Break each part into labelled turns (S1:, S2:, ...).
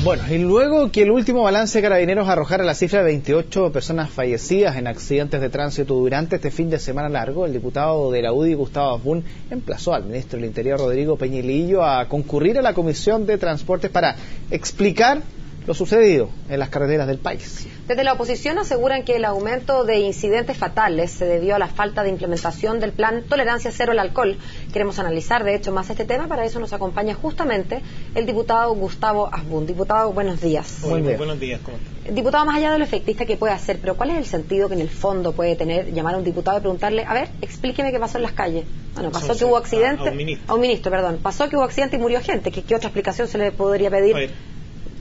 S1: Bueno, y luego que el último balance de Carabineros arrojara la cifra de 28 personas fallecidas en accidentes de tránsito durante este fin de semana largo, el diputado de la UDI, Gustavo Asbun, emplazó al ministro del Interior, Rodrigo Peñilillo, a concurrir a la Comisión de Transportes para explicar lo sucedido en las carreteras del país.
S2: Desde la oposición aseguran que el aumento de incidentes fatales se debió a la falta de implementación del plan Tolerancia Cero al Alcohol. Queremos analizar, de hecho, más este tema. Para eso nos acompaña justamente el diputado Gustavo Asbun. Diputado, buenos días.
S3: Hola, buenos días. ¿Cómo está?
S2: Diputado, más allá de lo efectista que puede hacer, pero ¿cuál es el sentido que en el fondo puede tener llamar a un diputado y preguntarle, a ver, explíqueme qué pasó en las calles? Bueno, pasó que hubo accidente... A un ministro, perdón. Pasó que hubo accidente y murió gente. ¿Qué otra explicación se le podría pedir?
S3: A ver,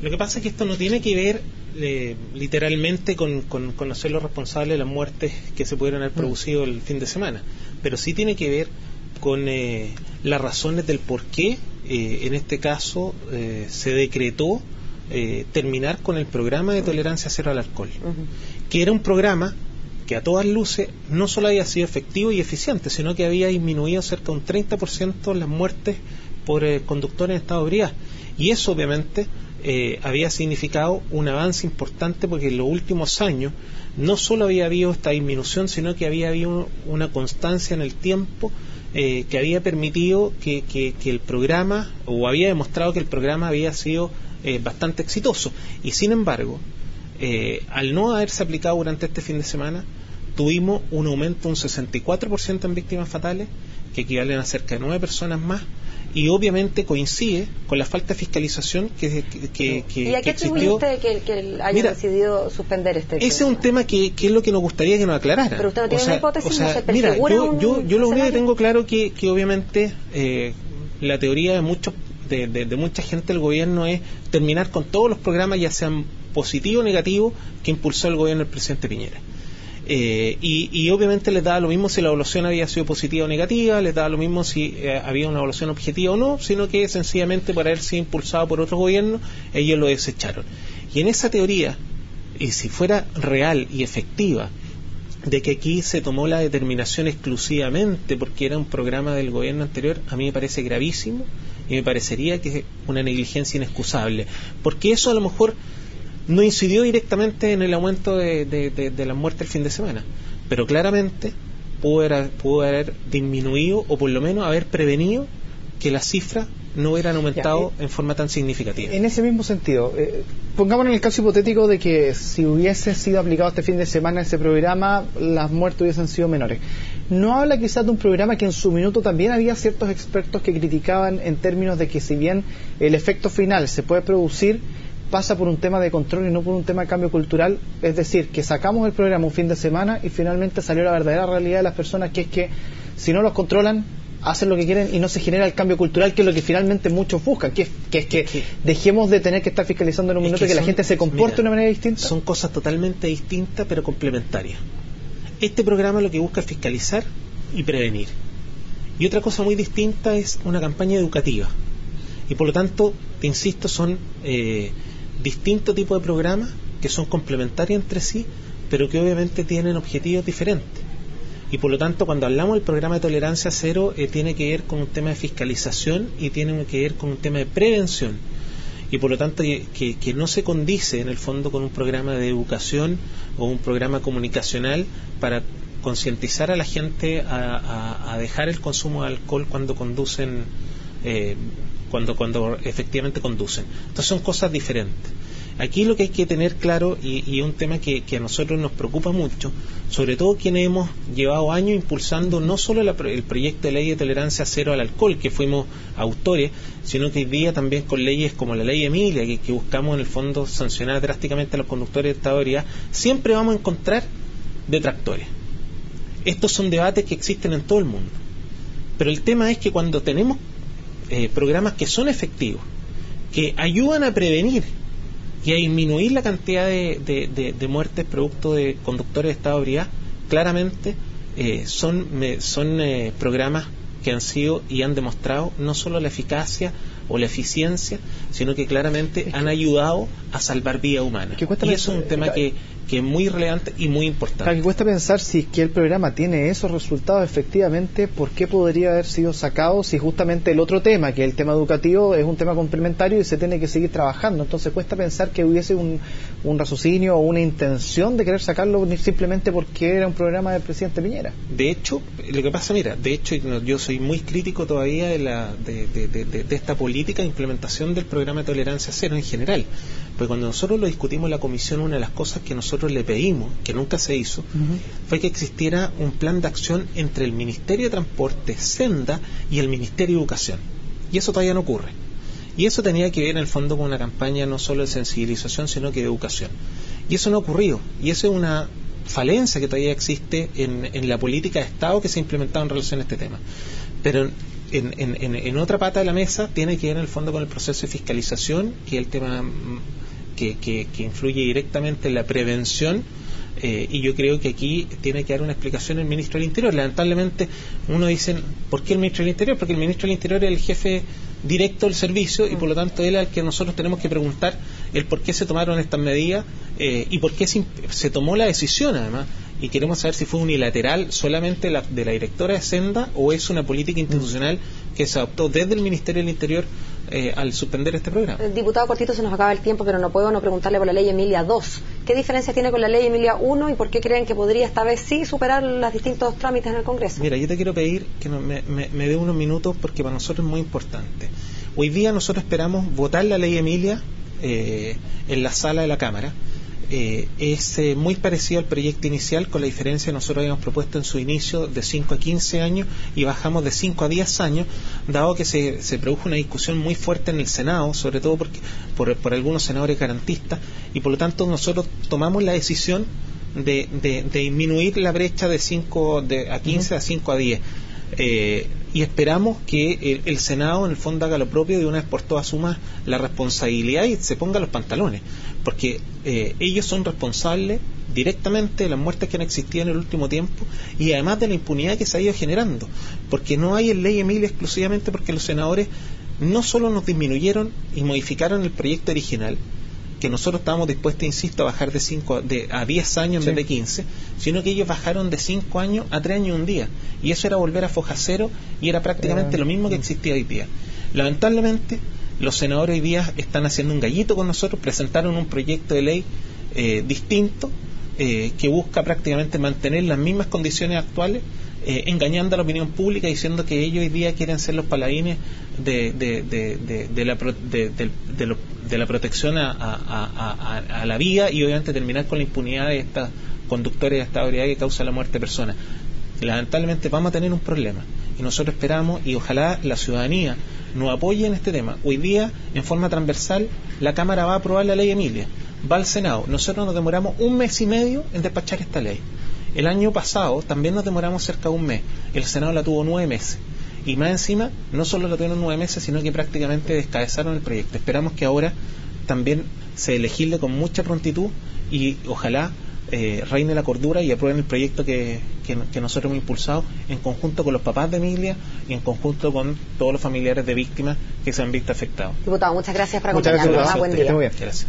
S3: lo que pasa es que esto no tiene que ver literalmente con conocer los responsables de las muertes que se pudieron haber producido el fin de semana, pero sí tiene que ver con las razones del por qué en este caso se decretó terminar con el programa de Tolerancia Cero al Alcohol, que era un programa que a todas luces no solo había sido efectivo y eficiente, sino que había disminuido cerca de un 30% las muertes por conductores en estado de ebriedad, y eso obviamente había significado un avance importante, porque en los últimos años no solo había habido esta disminución, sino que había habido una constancia en el tiempo que había permitido que el programa, o había demostrado que el programa había sido bastante exitoso. Y sin embargo, al no haberse aplicado durante este fin de semana, tuvimos un aumento de un 64% en víctimas fatales, que equivalen a cerca de 9 personas más, y obviamente coincide con la falta de fiscalización que
S2: ¿Y a qué atribuye usted que haya decidido suspender este programa?
S3: Ese es un tema que es lo que nos gustaría que nos aclarara.
S2: Pero usted no tiene una hipótesis, no se
S3: mira,
S2: perfigura
S3: yo lo único que tengo claro que obviamente la teoría de mucha gente del gobierno es terminar con todos los programas, ya sean positivos o negativos, que impulsó el gobierno del presidente Piñera. Y obviamente les daba lo mismo si la evaluación había sido positiva o negativa, les daba lo mismo si había una evaluación objetiva o no, sino que sencillamente por haber sido impulsado por otro gobierno, ellos lo desecharon. Y en esa teoría, y si fuera real y efectiva, de que aquí se tomó la determinación exclusivamente porque era un programa del gobierno anterior, a mí me parece gravísimo y me parecería que es una negligencia inexcusable, porque eso a lo mejor no incidió directamente en el aumento de la muerte el fin de semana, pero claramente pudo haber disminuido, o por lo menos haber prevenido que las cifras no hubieran aumentado en forma tan significativa.
S1: En ese mismo sentido, pongámonos en el caso hipotético de que si hubiese sido aplicado este fin de semana ese programa, las muertes hubiesen sido menores. ¿No habla quizás de un programa que en su minuto también había ciertos expertos que criticaban en términos de que si bien el efecto final se puede producir, pasa por un tema de control y no por un tema de cambio cultural? Es decir, que sacamos el programa un fin de semana y finalmente salió la verdadera realidad de las personas, que es que si no los controlan, hacen lo que quieren y no se genera el cambio cultural, que es lo que finalmente muchos buscan, que es que dejemos de tener que estar fiscalizando en un minuto, que la gente se comporte de una manera distinta.
S3: Son cosas totalmente distintas pero complementarias. Este programa lo que busca es fiscalizar y prevenir, y otra cosa muy distinta es una campaña educativa, y por lo tanto, te insisto, son distintos tipos de programas que son complementarios entre sí, pero que obviamente tienen objetivos diferentes. Y por lo tanto, cuando hablamos del programa de Tolerancia Cero, tiene que ver con un tema de fiscalización y tiene que ver con un tema de prevención. Y por lo tanto, que no se condice en el fondo con un programa de educación o un programa comunicacional para concientizar a la gente a dejar el consumo de alcohol cuando conducen, cuando efectivamente conducen. Entonces son cosas diferentes. Aquí lo que hay que tener claro, y es un tema que a nosotros nos preocupa mucho, sobre todo quienes hemos llevado años impulsando no solo el proyecto de ley de tolerancia cero al alcohol, que fuimos autores, sino que hoy día también con leyes como la ley Emilia, que buscamos en el fondo sancionar drásticamente a los conductores de estado de ebriedad, siempre vamos a encontrar detractores. Estos son debates que existen en todo el mundo. Pero el tema es que cuando tenemos programas que son efectivos, que ayudan a prevenir y a disminuir la cantidad de muertes producto de conductores de estado de ebriedad, claramente son programas que han sido y han demostrado no solo la eficacia o la eficiencia, sino que claramente han ayudado a salvar vida humana. Y eso es un tema que es muy relevante y muy importante.
S1: Claro, que cuesta pensar si es que el programa tiene esos resultados efectivamente, ¿por qué podría haber sido sacado si justamente el otro tema, que el tema educativo, es un tema complementario y se tiene que seguir trabajando? Entonces cuesta pensar que hubiese un raciocinio o una intención de querer sacarlo simplemente porque era un programa del presidente Piñera.
S3: De hecho, lo que pasa, yo soy muy crítico todavía de esta política de implementación del programa de tolerancia cero en general, porque cuando nosotros lo discutimos en la comisión, una de las cosas que nosotros le pedimos, que nunca se hizo, fue que existiera un plan de acción entre el Ministerio de Transporte, Senda, y el Ministerio de Educación, y eso todavía no ocurre. Y eso tenía que ver en el fondo con una campaña no solo de sensibilización, sino que de educación. Y eso no ha ocurrido. Y eso es una falencia que todavía existe en la política de Estado que se ha implementado en relación a este tema. Pero en otra pata de la mesa tiene que ver en el fondo con el proceso de fiscalización, que es el tema que influye directamente en la prevención. Y yo creo que aquí tiene que dar una explicación el ministro del Interior. Lamentablemente uno dice, ¿por qué el ministro del Interior? Porque el ministro del Interior es el jefe directo del servicio y por lo tanto él es al que nosotros tenemos que preguntar el por qué se tomaron estas medidas y por qué se tomó la decisión, además, y queremos saber si fue unilateral solamente de la directora de Senda o es una política institucional que se adoptó desde el Ministerio del Interior al suspender este programa.
S2: Diputado Cortito, se nos acaba el tiempo, pero no puedo no preguntarle por la ley Emilia 2. ¿Qué diferencia tiene con la ley Emilia 1 y por qué creen que podría esta vez sí superar los distintos trámites en el Congreso?
S3: Mira, yo te quiero pedir que me dé unos minutos porque para nosotros es muy importante. Hoy día nosotros esperamos votar la ley Emilia en la sala de la Cámara. Es muy parecido al proyecto inicial, con la diferencia que nosotros habíamos propuesto en su inicio de 5 a 15 años y bajamos de 5 a 10 años, dado que se produjo una discusión muy fuerte en el Senado, sobre todo por algunos senadores garantistas, y por lo tanto nosotros tomamos la decisión de disminuir la brecha de 5 a 15 a 5 a 10. Y esperamos que el Senado en el fondo haga lo propio, de una vez por todas asuma la responsabilidad y se ponga los pantalones, porque ellos son responsables directamente de las muertes que han existido en el último tiempo y además de la impunidad que se ha ido generando, porque no hay en ley Emilia exclusivamente porque los senadores no solo nos disminuyeron y modificaron el proyecto original, que nosotros estábamos dispuestos, insisto, a bajar de 5 a 10 años en vez de 15, sino que ellos bajaron de 5 años a 3 años y un día, y eso era volver a foja cero y era prácticamente lo mismo que existía hoy día. Lamentablemente los senadores hoy día están haciendo un gallito con nosotros, presentaron un proyecto de ley distinto, que busca prácticamente mantener las mismas condiciones actuales, engañando a la opinión pública, diciendo que ellos hoy día quieren ser los paladines de la protección a la vía y obviamente terminar con la impunidad de estas conductores de esta autoridad que causa la muerte de personas. Lamentablemente vamos a tener un problema y nosotros esperamos y ojalá la ciudadanía nos apoye en este tema. Hoy día, en forma transversal, la Cámara va a aprobar la ley Emilia, va al Senado. Nosotros nos demoramos 1 mes y medio en despachar esta ley. El año pasado también nos demoramos cerca de 1 mes. El Senado la tuvo 9 meses. Y más encima, no solo la tuvieron 9 meses, sino que prácticamente descabezaron el proyecto. Esperamos que ahora también se legisle con mucha prontitud y ojalá reine la cordura y aprueben el proyecto que nosotros hemos impulsado en conjunto con los papás de Emilia y en conjunto con todos los familiares de víctimas que se han visto afectados.
S2: Diputado, muchas gracias por acompañarnos.
S1: Buen día.
S3: Gracias.